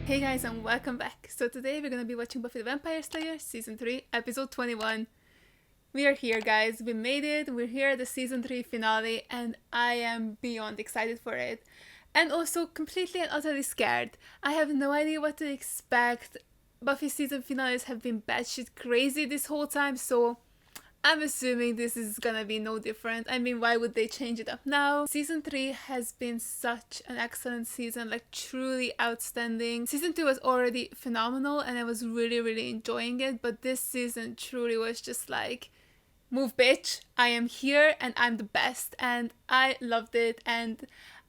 Hey guys, and welcome back. So today we're gonna be watching Buffy the Vampire Slayer Season 3, Episode 21. We are here, guys. We made it. We're here at the Season 3 finale, and I am beyond excited for it. And also completely and utterly scared. I have no idea what to expect. Buffy season finales have been batshit crazy this whole time, so I'm assuming this is gonna be no different. I mean, why would they change it up now? Season 3 has been such an excellent season, like truly outstanding. Season 2 was already phenomenal and I was really enjoying it, but this season truly was just like, move bitch, I am here and I'm the best, and I loved it. And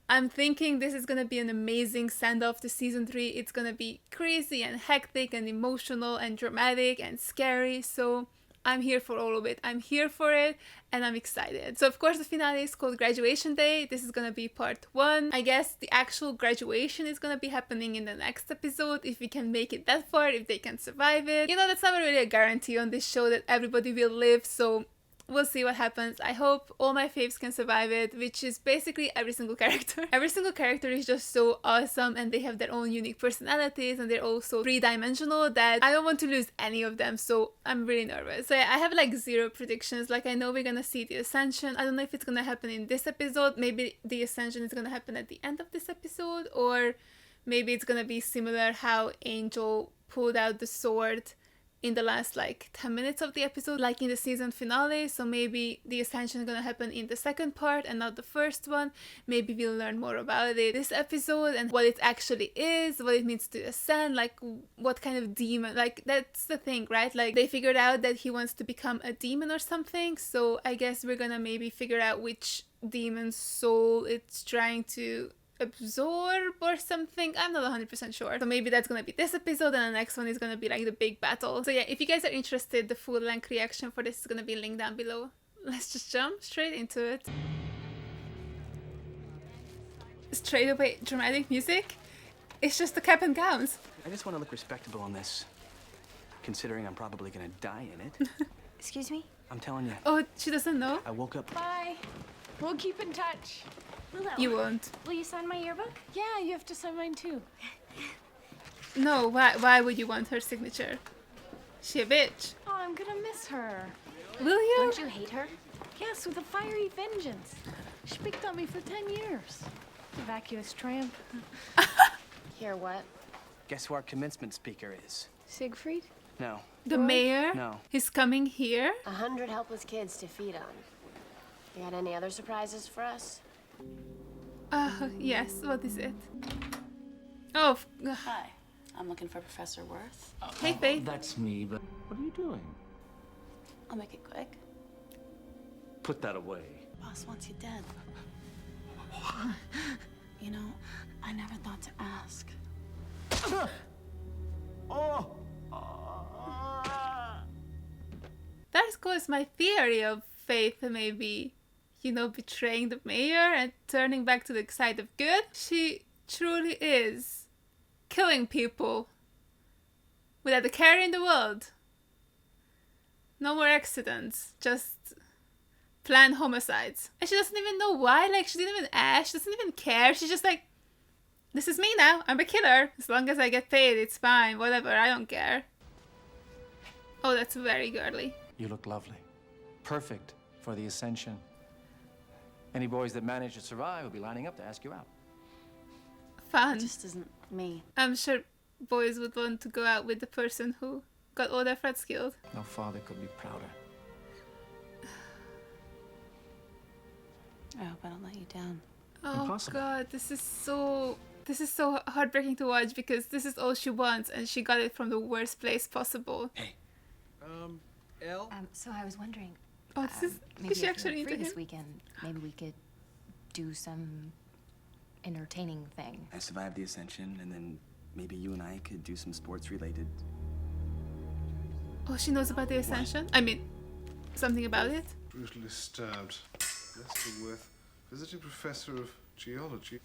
I'm thinking this is gonna be an amazing send-off to season 3. It's gonna be crazy and hectic and emotional and dramatic and scary, so I'm here for all of it. I'm here for it and I'm excited. So of course the finale is called Graduation Day. This is gonna be part 1. I guess the actual graduation is gonna be happening in the next episode, if we can make it that far, if they can survive it. You know, that's never really a guarantee on this show that everybody will live, so we'll see what happens. I hope all my faves can survive it, which is basically every single character. Every single character is just so awesome and they have their own unique personalities and they're also three-dimensional that I don't want to lose any of them, so I'm really nervous. So yeah, I have like 0 predictions. Like, I know we're gonna see the ascension. I don't know if it's gonna happen in this episode. Maybe the ascension is gonna happen at the end of this episode, or maybe it's gonna be similar how Angel pulled out the sword in the last like 10 minutes of the episode, like in the season finale. So maybe the ascension is gonna happen in the second part and not the first one. Maybe we'll learn more about it this episode and what it actually is, what it means to ascend, like what kind of demon, like that's the thing, right? Like they figured out that he wants to become a demon or something, so I guess we're gonna maybe figure out which demon's soul it's trying to absorb or something. I'm not 100% sure. So maybe that's gonna be this episode and the next one is gonna be like the big battle. So yeah, if you guys are interested, the full length reaction for this is gonna be linked down below. Let's just jump straight into it. Straight away dramatic music. It's just the cap and gowns. I just want to look respectable on this, considering I'm probably gonna die in it. Excuse me? I'm telling you. Oh, she doesn't know? I woke up. Bye. We'll keep in touch. Willow. You won't. Will you sign my yearbook? Yeah, you have to sign mine too. No, why would you want her signature? She a bitch. Oh, I'm gonna miss her. Will you? Don't you hate her? Yes, with a fiery vengeance. She picked on me for 10 years. The vacuous tramp. Hear what? Guess who our commencement speaker is? Siegfried? No. The Roy? mayor? No. He's coming here? 100 helpless kids to feed on. You got any other surprises for us? Yes, what is it? Oh, Hi, I'm looking for Professor Worth. hey Faith. That's me, but what are you doing? I'll make it quick. Put that away. Boss wants you dead. You know, I never thought to ask. That goes my theory of Faith maybe, you know, betraying the mayor and turning back to the side of good. She truly is killing people without a care in the world. No more accidents, just planned homicides. And she doesn't even know why, like she didn't even ask, she doesn't even care. She's just like, this is me now, I'm a killer. As long as I get paid, it's fine, whatever, I don't care. Oh, that's very girly. You look lovely. Perfect for the ascension. Any boys that manage to survive will be lining up to ask you out. Fun. It just isn't me. I'm sure boys would want to go out with the person who got all their friends killed. No father could be prouder. I hope I don't let you down. Oh Impossible. god, this is so heartbreaking to watch because this is all she wants and she got it from the worst place possible. Elle? So I was wondering, Oh, this is maybe is she if actually you're into free this him? weekend, maybe we could do some entertaining thing. I survived the ascension, and then maybe you and I could do some sports related. Oh, she knows about the ascension? I mean, something about it? Brutally stabbed. Lester Worth, visiting professor of geology.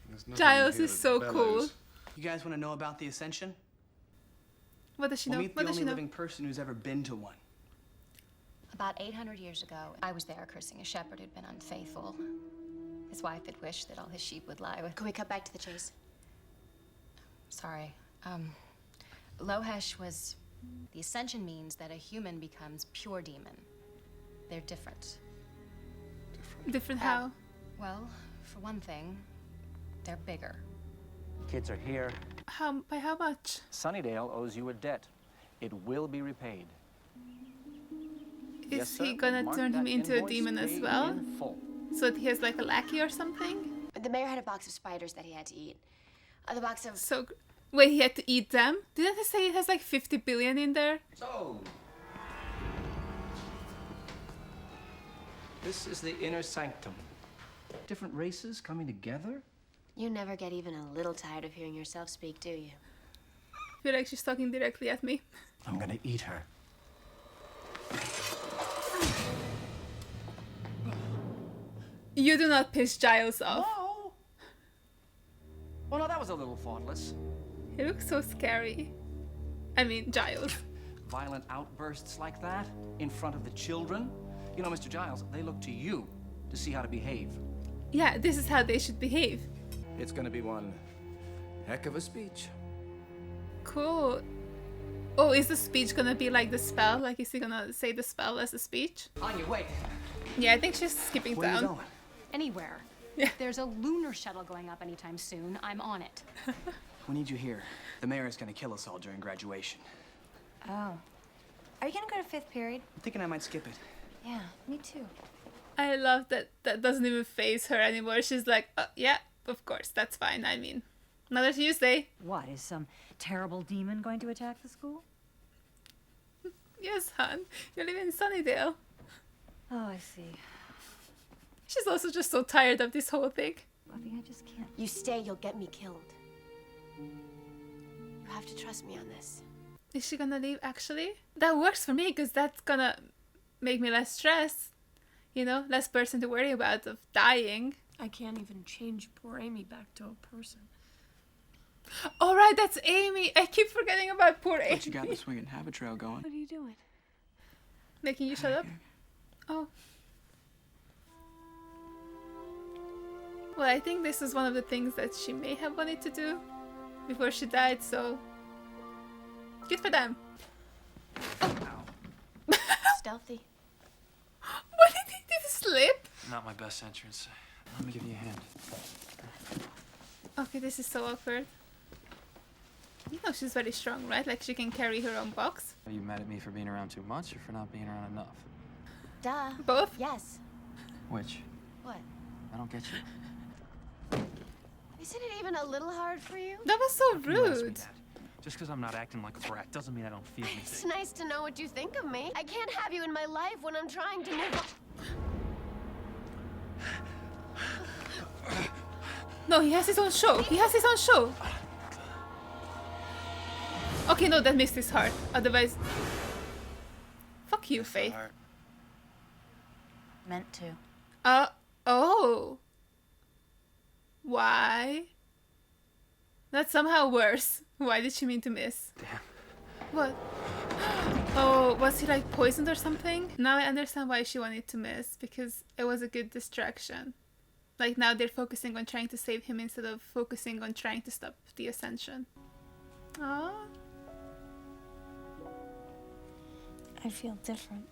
There's nothing Giles here is that so bellows. cool. You guys want to know about the ascension? What does she We'll know? meet What the does she only know? living person who's ever been to one. About 800 years ago, I was there cursing a shepherd who'd been unfaithful. His wife had wished that all his sheep would lie with. Can we cut back to the chase? Sorry. Lohesh was... The ascension means that a human becomes pure demon. They're different. Different how? Well, for one thing, they're bigger. Kids are here. By how much? Sunnydale owes you a debt. It will be repaid. Is Yes, sir. he gonna Mark turn him that into a invoice demon as paid well? in full. So that he has like a lackey or something? The mayor had a box of spiders that he had to eat. The box of... So, wait, he had to eat them? Didn't he say it has like 50 billion in there? So, this is the inner sanctum. Different races coming together? You never get even a little tired of hearing yourself speak, do you? I feel like she's talking directly at me. I'm gonna eat her. You do not piss Giles off. Oh! Well, no, that was a little thoughtless. He looks so scary. I mean, Giles. Violent outbursts like that in front of the children. You know, Mr. Giles, they look to you to see how to behave. Yeah, this is how they should behave. It's gonna be one heck of a speech. Cool. Oh, is the speech gonna be like the spell? Like, is he gonna say the spell as a speech? On your way. Yeah, I think she's skipping Where are you down. going? Anywhere. Yeah. If there's a lunar shuttle going up anytime soon, I'm on it. We need you here. The mayor is gonna kill us all during graduation. Oh. Are you gonna go to 5th period? I'm thinking I might skip it. Yeah, me too. I love that that doesn't even faze her anymore. She's like, yeah, of course, that's fine. I mean, another Tuesday. What, is some terrible demon going to attack the school? Yes, hon. You live in Sunnydale. Oh, I see. She's also just so tired of this whole thing. Buffy, I just can't. You stay, you'll get me killed. You have to trust me on this. Is she gonna leave, actually? That works for me, because that's gonna make me less stressed. You know, less person to worry about of dying. I can't even change poor Amy back to a person. All right, that's Amy. I keep forgetting about poor Amy. But you got the swinging habit trail going. What are you doing? Making you shut up? Oh. Well, I think this is one of the things that she may have wanted to do before she died, so good for them. Stealthy. What did he slip? Not my best entrance. Let me give you a hand. Okay, this is so awkward. You know she's very strong, right? Like she can carry her own box. Are you mad at me for being around too much or for not being around enough? Duh. Both? Yes. Which? What? I don't get you. Isn't it even a little hard for you? That was so You asked me rude. that. Just because I'm not acting like a brat doesn't mean I don't feel It's anything. nice to know what you think of me. I can't have you in my life when I'm trying to move on. No, he has his own show. He has his own show. Okay, no, that missed his heart. Otherwise... Fuck you, Faith. Meant to. Oh. Why? That's somehow worse. Why did she mean to miss? Damn. What? Oh, was he like poisoned or something? Now I understand why she wanted to miss, because it was a good distraction. Like now they're focusing on trying to save him instead of focusing on trying to stop the ascension. Aww. I feel different.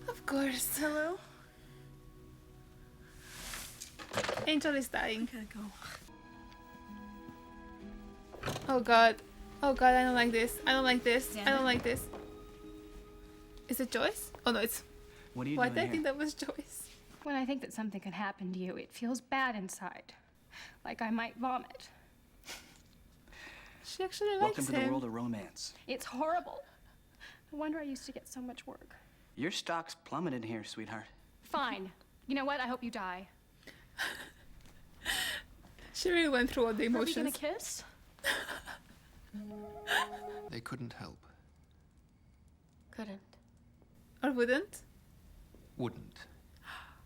Of course. Hello? Angel is dying. I gotta go. Oh god. Oh god, I don't like this. I don't like this. I don't like this. Is it Joyce? Oh no, it's... What are you Why doing did I here? think that was Joyce? When I think that something could happen to you, it feels bad inside. Like I might vomit. She actually likes Welcome to the him. world of romance. It's horrible. No wonder I used to get so much work. Your stock's plummeted here, sweetheart. Fine. You know what? I hope you die. She really went through all the Are we emotions. gonna kiss? They couldn't help. Couldn't. Or wouldn't? Wouldn't.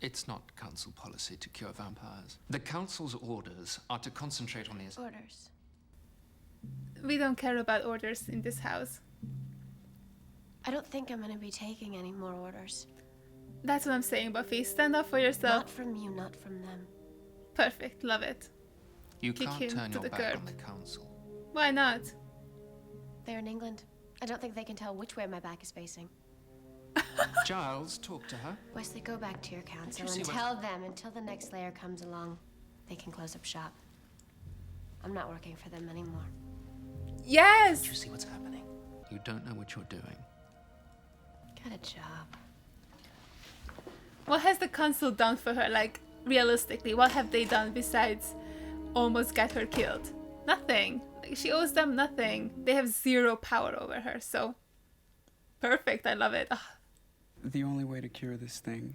It's not council policy to cure vampires. The council's orders are to concentrate on the... Orders. We don't care about orders in this house. I don't think I'm gonna be taking any more orders. That's what I'm saying, Buffy. Stand up for yourself. Not from you, not from them. Perfect. Love it. You Kick can't him turn to your the back curb. on the council. Why not? They're in England. I don't think they can tell which way my back is facing. Giles, talk to her. Wesley, go back to your council see and what- tell them until the next Slayer comes along, they can close up shop. I'm not working for them anymore. Yes! You see what's happening? You don't know what you're doing. Get a job. What has the council done for her? Like, realistically, what have they done besides almost get her killed? Nothing. Like, she owes them nothing. They have zero power over her, so... Perfect, I love it. Ugh. The only way to cure this thing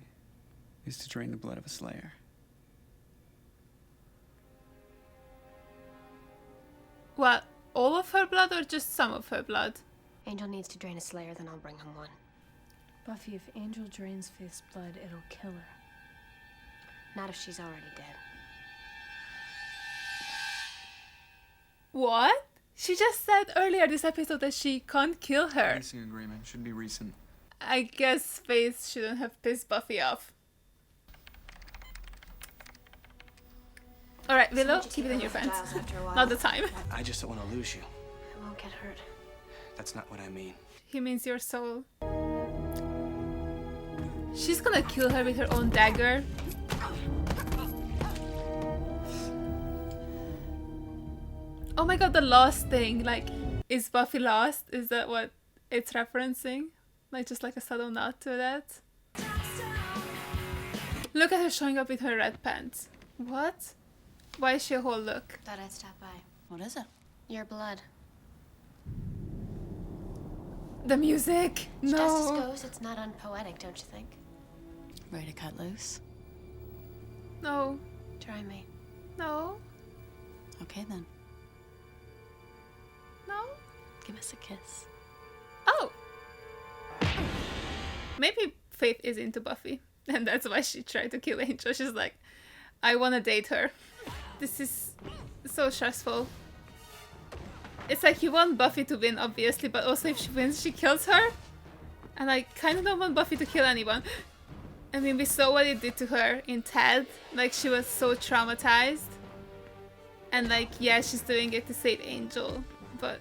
is to drain the blood of a Slayer. What, all of her blood or just some of her blood? Angel needs to drain a Slayer, then I'll bring him one. Buffy, if Angel drains Faith's blood, it'll kill her. Not if she's already dead. What? She just said earlier this episode that she can't kill her. Leasing agreement should be recent. I guess Faith shouldn't have pissed Buffy off. Alright, Willow, keep it in your pants. Not the time. I just don't want to lose you. I won't get hurt. That's not what I mean. He means your soul. She's gonna kill her with her own dagger. Oh my god, the lost thing. Like, is Buffy lost? Is that what it's referencing? Like, just like a subtle nod to that? Look at her showing up with her red pants. What? Why is she a whole look? Thought I'd stop by. What is it? Your blood. The music! No! Justice goes, it's not unpoetic, don't you think? Ready to cut loose? No. Try me. No. Okay then. No. Give us a kiss. Oh! Maybe Faith is into Buffy. And that's why she tried to kill Angel. She's like, I wanna date her. This is so stressful. It's like you want Buffy to win, obviously, but also if she wins, she kills her. And I kind of don't want Buffy to kill anyone. I mean, we saw what it did to her in Ted. Like, she was so traumatized. And like, yeah, she's doing it to save Angel. But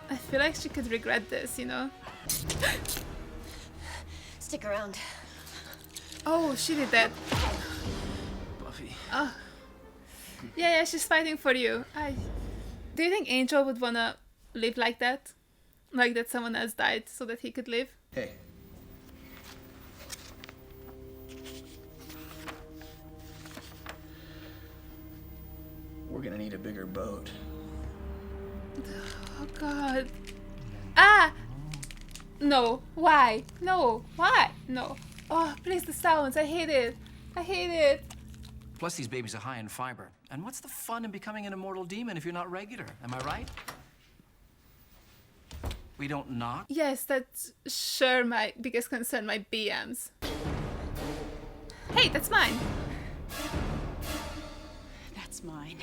I feel like she could regret this, you know? Stick around. Oh, she did that. Buffy. Oh. Yeah, she's fighting for you. Do you think Angel would wanna live like that? Like that someone else died so that he could live? Hey. We're gonna need a bigger boat. Oh god. Ah! No. Why? No. Why? No. Oh, please, the sounds. I hate it. I hate it. Plus, these babies are high in fiber. And what's the fun in becoming an immortal demon if you're not regular? Am I right? We don't knock? Yes, that's sure my biggest concern, my BMs. Hey, that's mine. That's mine.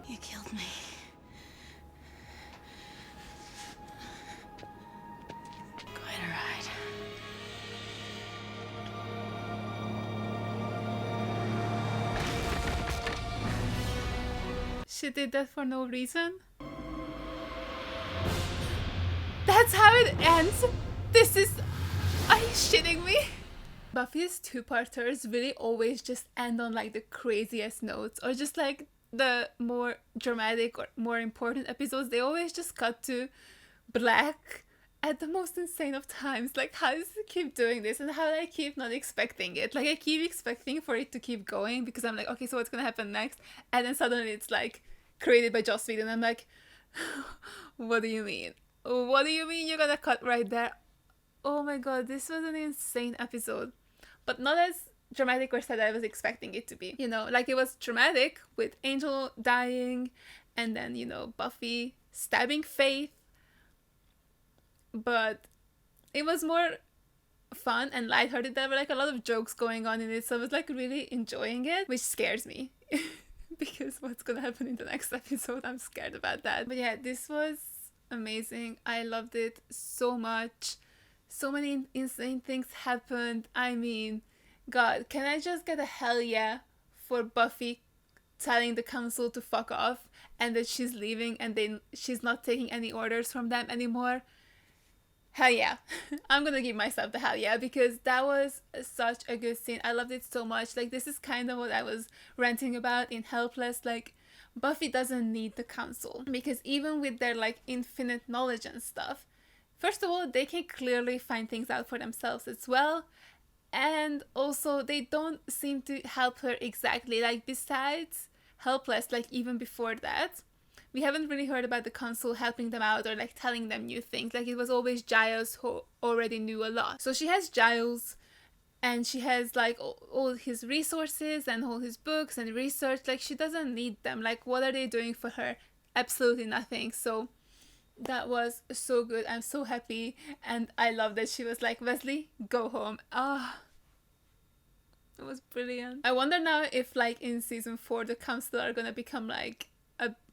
You killed me. Quite a ride. She did that for no reason? That's how it ends? This is... Are you shitting me? Buffy's two-parters really always just end on like the craziest notes, or just like the more dramatic or more important episodes, they always just cut to black at the most insane of times. Like, how does it keep doing this, and how do I keep not expecting it? Like, I keep expecting for it to keep going because I'm like, okay, so what's gonna happen next? And then suddenly it's like created by Joss Whedon, and I'm like, what do you mean? What do you mean you're gonna cut right there? Oh my god, this was an insane episode. But not as dramatic or sad as I was expecting it to be. You know, like it was dramatic with Angel dying and then, you know, Buffy stabbing Faith. But it was more fun and lighthearted. There were like a lot of jokes going on in it, so I was like really enjoying it, which scares me. because what's gonna happen in the next episode, I'm scared about that. But yeah, this was amazing. I loved it so much. So many insane things happened. I mean, God, can I just get a hell yeah for Buffy telling the council to fuck off and that she's leaving and then she's not taking any orders from them anymore? Hell yeah. I'm gonna give myself the hell yeah, because that was such a good scene. I loved it so much. Like, this is kind of what I was ranting about in Helpless. Like, Buffy doesn't need the council, because even with their like infinite knowledge and stuff, first of all, they can clearly find things out for themselves as well, and also they don't seem to help her exactly. Like, besides Helpless, like even before that, we haven't really heard about the council helping them out or like telling them new things. Like, it was always Giles who already knew a lot. So she has Giles, and she has like all his resources and all his books and research. Like, she doesn't need them. Like, what are they doing for her? Absolutely nothing. So that was so good. I'm so happy, and I love that she was like, Wesley, go home. It was brilliant. I wonder now if like in season 4 the council are gonna become like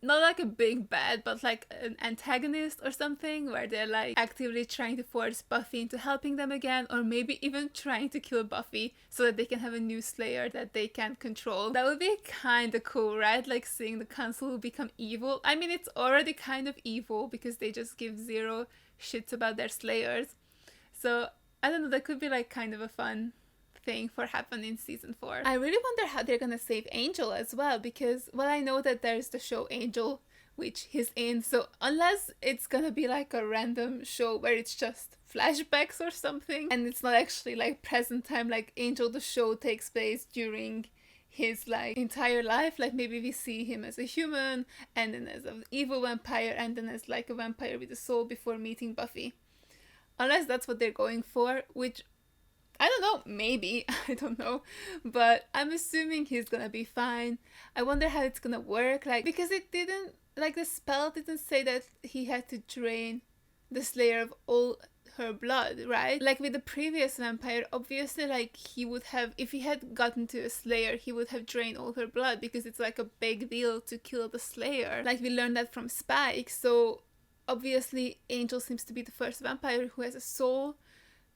not like a big bad, but like an antagonist or something, where they're like actively trying to force Buffy into helping them again, or maybe even trying to kill Buffy so that they can have a new Slayer that they can control. That would be kind of cool, right? Like, seeing the council become evil. I mean, it's already kind of evil because they just give zero shits about their Slayers. So I don't know, that could be like kind of a fun thing for happen in season 4. I really wonder how they're gonna save Angel as well, because, well, I know that there's the show Angel, which he's in, so unless it's gonna be like a random show where it's just flashbacks or something and it's not actually like present time, like Angel the show takes place during his like entire life, like maybe we see him as a human and then as an evil vampire and then as like a vampire with a soul before meeting Buffy. Unless that's what they're going for, which I don't know, maybe, I don't know, but I'm assuming he's gonna be fine. I wonder how it's gonna work, like, because it didn't, like, the spell didn't say that he had to drain the Slayer of all her blood, right? Like, with the previous vampire, obviously, like, he would have, if he had gotten to a Slayer, he would have drained all her blood, because it's, like, a big deal to kill the Slayer. Like, we learned that from Spike, so obviously, Angel seems to be the first vampire who has a soul.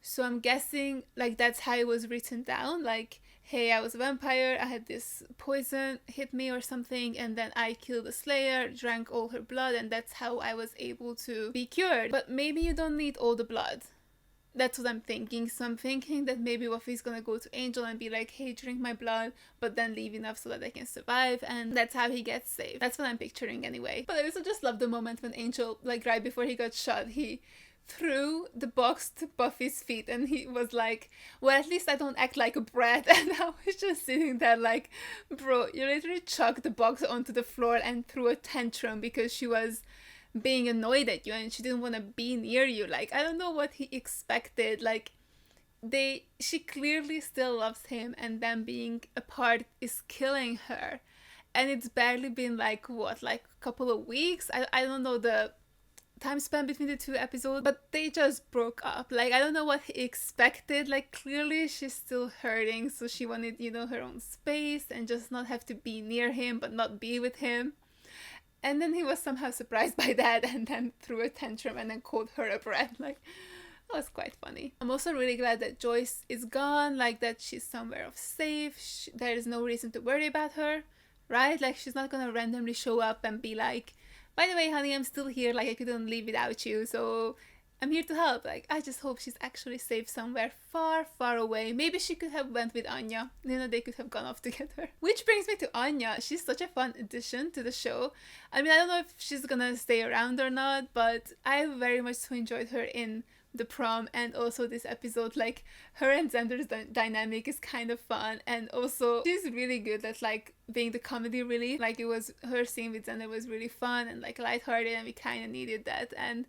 So I'm guessing like that's how it was written down, like, hey, I was a vampire, I had this poison hit me or something, and then I killed the Slayer, drank all her blood, and that's how I was able to be cured. But maybe you don't need all the blood. That's what I'm thinking. So I'm thinking that maybe Buffy's gonna go to Angel and be like, hey, drink my blood, but then leave enough so that I can survive, and that's how he gets saved. That's what I'm picturing anyway. But I also just love the moment when Angel, like right before he got shot, he threw the box to Buffy's feet and he was like, well, at least I don't act like a brat. And I was just sitting there like, bro, you literally chucked the box onto the floor and threw a tantrum because she was being annoyed at you and she didn't want to be near you. Like, I don't know what he expected. Like, she clearly still loves him, and them being apart is killing her. And it's barely been like, what, like a couple of weeks? I don't know the time span between the 2 episodes, but they just broke up. Like, I don't know what he expected. Like, clearly she's still hurting, so she wanted, you know, her own space and just not have to be near him but not be with him. And then he was somehow surprised by that and then threw a tantrum and then called her a brat. Like, that was quite funny. I'm also really glad that Joyce is gone, like that she's somewhere of safe. There is no reason to worry about her, right? Like, she's not gonna randomly show up and be like, by the way, honey, I'm still here, like, I couldn't leave without you, so I'm here to help. Like, I just hope she's actually safe somewhere far, far away. Maybe she could have went with Anya. You know, they could have gone off together. Which brings me to Anya. She's such a fun addition to the show. I mean, I don't know if she's gonna stay around or not, but I very much so enjoyed her in the prom and also this episode. Like, her and Xander's dynamic is kind of fun, and also she's really good at like being the comedy relief. Like, it was, her scene with Xander was really fun and like lighthearted, and we kind of needed that. And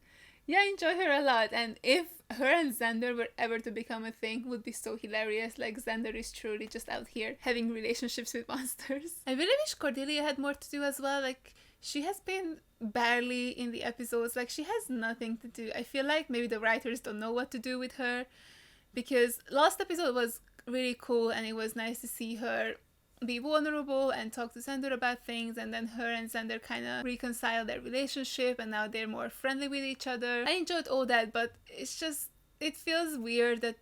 yeah, I enjoy her a lot. And if her and Xander were ever to become a thing, would be so hilarious. Like, Xander is truly just out here having relationships with monsters. I really wish Cordelia had more to do as well. Like, she has been barely in the episodes. Like, she has nothing to do. I feel like maybe the writers don't know what to do with her, because last episode was really cool and it was nice to see her be vulnerable and talk to Xander about things, and then her and Xander kind of reconcile their relationship and now they're more friendly with each other. I enjoyed all that, but it's just, it feels weird that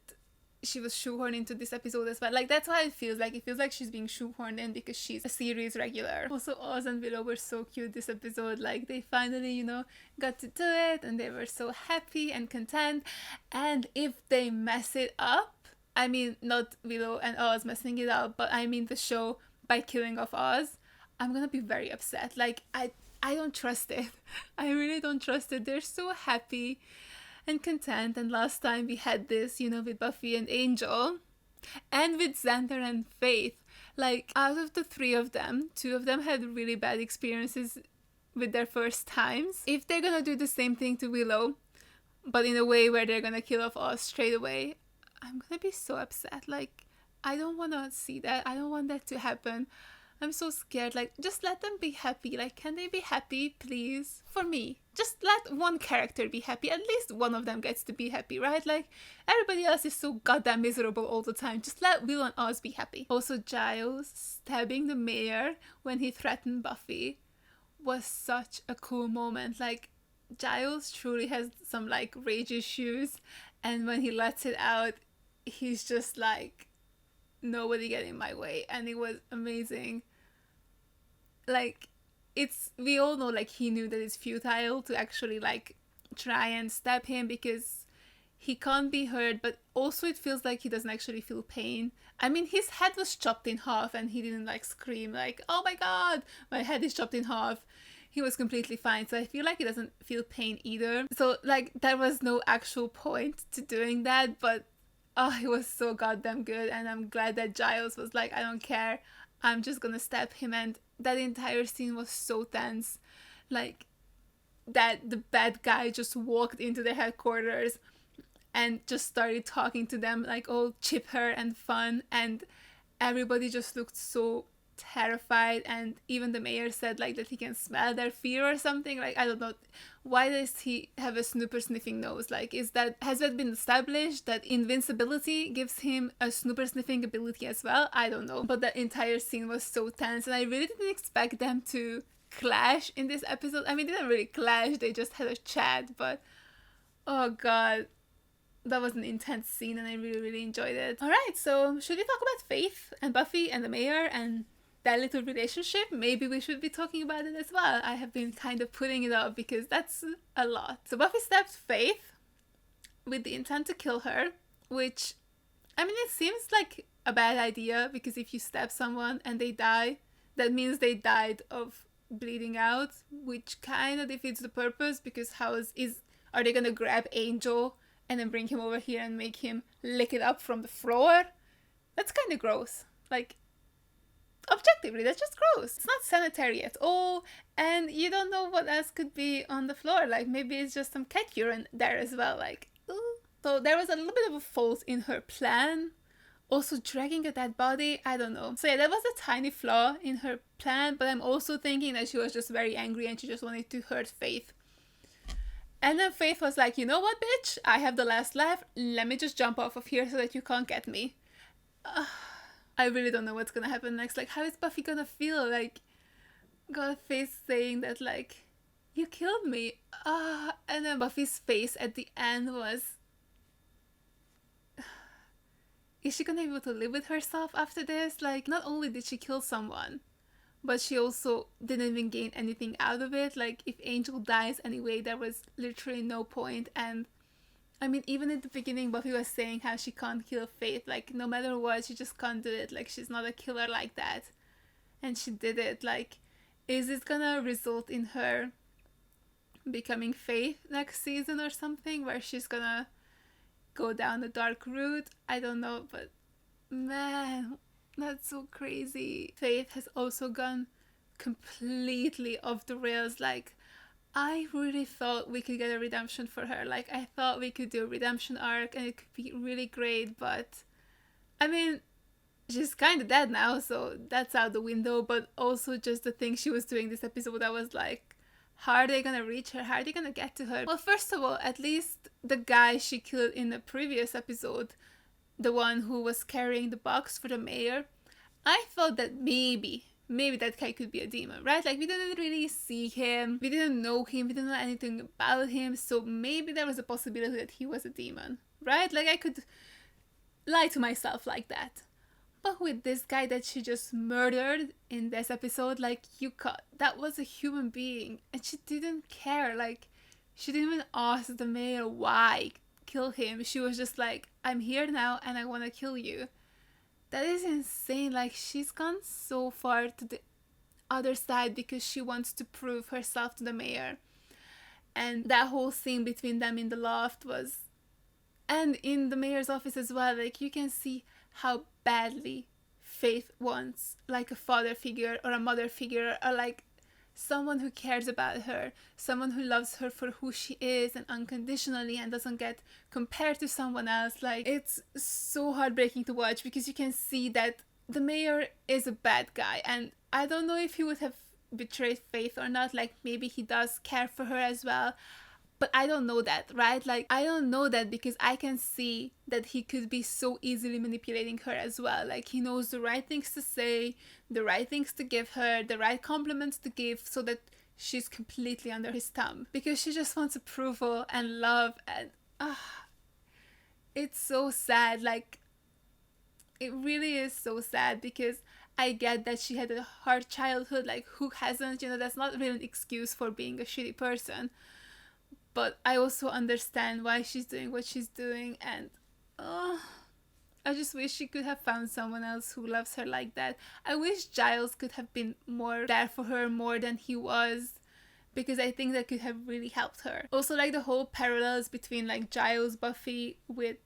she was shoehorned into this episode as well. Like, that's how it feels like. It feels like she's being shoehorned in because she's a series regular. Also, Oz and Willow were so cute this episode. Like, they finally, you know, got to do it and they were so happy and content. And if they mess it up, I mean, not Willow and Oz messing it up, but I mean the show by killing off Oz, I'm gonna be very upset. Like, I don't trust it. I really don't trust it. They're so happy and content, and last time we had this, you know, with Buffy and Angel, and with Xander and Faith. Like, out of the three of them, two of them had really bad experiences with their first times. If they're gonna do the same thing to Willow, but in a way where they're gonna kill off Oz straight away, I'm gonna be so upset. Like, I don't want to see that. I don't want that to happen. I'm so scared. Like, just let them be happy. Like, can they be happy, please? For me, just let one character be happy. At least one of them gets to be happy, right? Like, everybody else is so goddamn miserable all the time. Just let Will and Oz be happy. Also, Giles stabbing the mayor when he threatened Buffy was such a cool moment. Like, Giles truly has some, like, rage issues, and when he lets it out, he's just like, nobody get in my way, and it was amazing. Like, we all know, like, he knew that it's futile to actually, like, try and stab him because he can't be hurt, but also it feels like he doesn't actually feel pain. I mean, his head was chopped in half and he didn't, like, scream like, oh my god, my head is chopped in half. He was completely fine, so I feel like he doesn't feel pain either. So, like, there was no actual point to doing that, but oh, it was so goddamn good, and I'm glad that Giles was like, I don't care, I'm just gonna stab him. And that entire scene was so tense. Like, that the bad guy just walked into their headquarters and just started talking to them like all chipper and fun, and everybody just looked so terrified, and even the mayor said like that he can smell their fear or something. Like, I don't know, why does he have a snooper sniffing nose? Like, has that been established that invincibility gives him a snooper sniffing ability as well? I don't know, but the entire scene was so tense, and I really didn't expect them to clash in this episode. I mean, they didn't really clash, they just had a chat, but oh god, that was an intense scene and I really enjoyed it. Alright, so should we talk about Faith and Buffy and the mayor and that little relationship? Maybe we should be talking about it as well. I have been kind of putting it up because that's a lot. So Buffy stabs Faith with the intent to kill her, which, I mean, it seems like a bad idea because if you stab someone and they die, that means they died of bleeding out, which kind of defeats the purpose, because are they gonna grab Angel and then bring him over here and make him lick it up from the floor? That's kind of gross. Like, objectively, that's just gross. It's not sanitary at all, and you don't know what else could be on the floor. Like, maybe it's just some cat urine there as well. Like, ooh. So there was a little bit of a fault in her plan. Also, dragging a dead body, I don't know. So yeah, that was a tiny flaw in her plan, but I'm also thinking that she was just very angry and she just wanted to hurt Faith. And then Faith was like, you know what, bitch? I have the last laugh. Let me just jump off of here so that you can't get me. I really don't know what's gonna happen next. Like, how is Buffy gonna feel? Like, got Faith saying that, like, you killed me. And then Buffy's face at the end was... Is she gonna be able to live with herself after this? Like, not only did she kill someone, but she also didn't even gain anything out of it. Like, if Angel dies anyway, there was literally no point. And I mean, even at the beginning, Buffy was saying how she can't kill Faith. Like, no matter what, she just can't do it. Like, she's not a killer like that. And she did it. Like, is it gonna result in her becoming Faith next season or something, where she's gonna go down the dark route? I don't know, but man, that's so crazy. Faith has also gone completely off the rails. Like, I really thought we could get a redemption for her. Like, I thought we could do a redemption arc and it could be really great, but I mean, she's kind of dead now, so that's out the window. But also just the thing she was doing this episode, I was like, how are they gonna reach her? How are they gonna get to her? Well, first of all, at least the guy she killed in the previous episode, the one who was carrying the box for the mayor, I thought that maybe that guy could be a demon, right? Like, we didn't really see him, we didn't know him, we didn't know anything about him, so maybe there was a possibility that he was a demon, right? Like, I could lie to myself like that. But with this guy that she just murdered in this episode, like, that was a human being, and she didn't care. Like, she didn't even ask the mayor why kill him. She was just like, I'm here now and I want to kill you. That is insane. Like, she's gone so far to the other side because she wants to prove herself to the mayor. And that whole scene between them in the loft was, and in the mayor's office as well, like, you can see how badly Faith wants like a father figure or a mother figure, or like someone who cares about her, someone who loves her for who she is and unconditionally and doesn't get compared to someone else. Like, it's so heartbreaking to watch because you can see that the mayor is a bad guy, and I don't know if he would have betrayed Faith or not. Like, maybe he does care for her as well, but I don't know that, right? Like, I don't know that because I can see that he could be so easily manipulating her as well. Like, he knows the right things to say, the right things to give her, the right compliments to give, so that she's completely under his thumb. Because she just wants approval and love, and it's so sad. Like, it really is so sad because I get that she had a hard childhood. Like, who hasn't? You know, that's not really an excuse for being a shitty person. But I also understand why she's doing what she's doing, and I just wish she could have found someone else who loves her like that. I wish Giles could have been more there for her, more than he was, because I think that could have really helped her. Also, like, the whole parallels between like Giles, Buffy with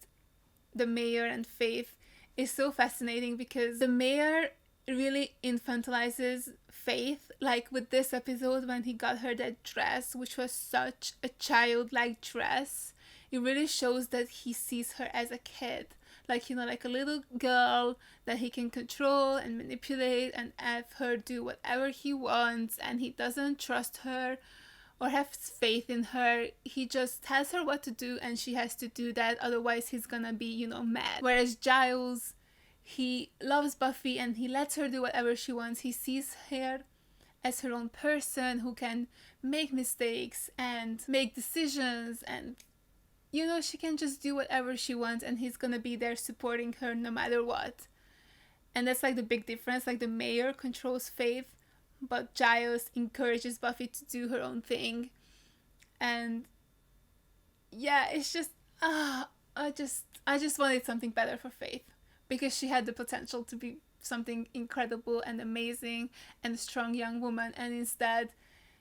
the mayor and Faith is so fascinating because the mayor really infantilizes Faith, like with this episode when he got her that dress, which was such a childlike dress. It really shows that he sees her as a kid, like, you know, like a little girl that he can control and manipulate and have her do whatever he wants, and he doesn't trust her or have faith in her. He just tells her what to do and she has to do that, otherwise he's gonna be, you know, mad. Whereas Giles, he loves Buffy and he lets her do whatever she wants. He sees her as her own person who can make mistakes and make decisions, and, you know, she can just do whatever she wants and he's gonna be there supporting her no matter what. And that's like the big difference. Like, the mayor controls Faith, but Giles encourages Buffy to do her own thing. And yeah, it's just I just wanted something better for Faith, because she had the potential to be something incredible and amazing and a strong young woman, and instead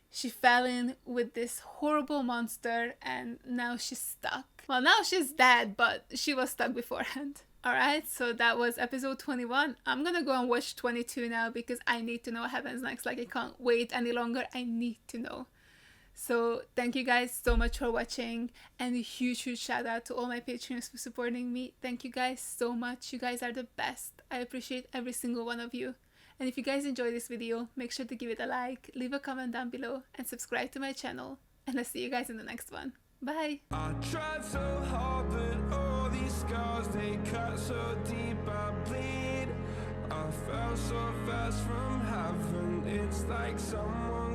she fell in with this horrible monster and now she's stuck. Well, now she's dead, but she was stuck beforehand. Alright, so that was episode 21. I'm gonna go and watch 22 now because I need to know what happens next. Like, I can't wait any longer. I need to know. So thank you guys so much for watching, and a huge shout out to all my patrons for supporting me. Thank you guys so much. You guys are the best. I appreciate every single one of you. And if you guys enjoyed this video, make sure to give it a like, leave a comment down below, and subscribe to my channel. And I'll see you guys in the next one. Bye! I tried so hard, but all these scars, they cut so deep, I bleed. I fell so fast from heaven, it's like someone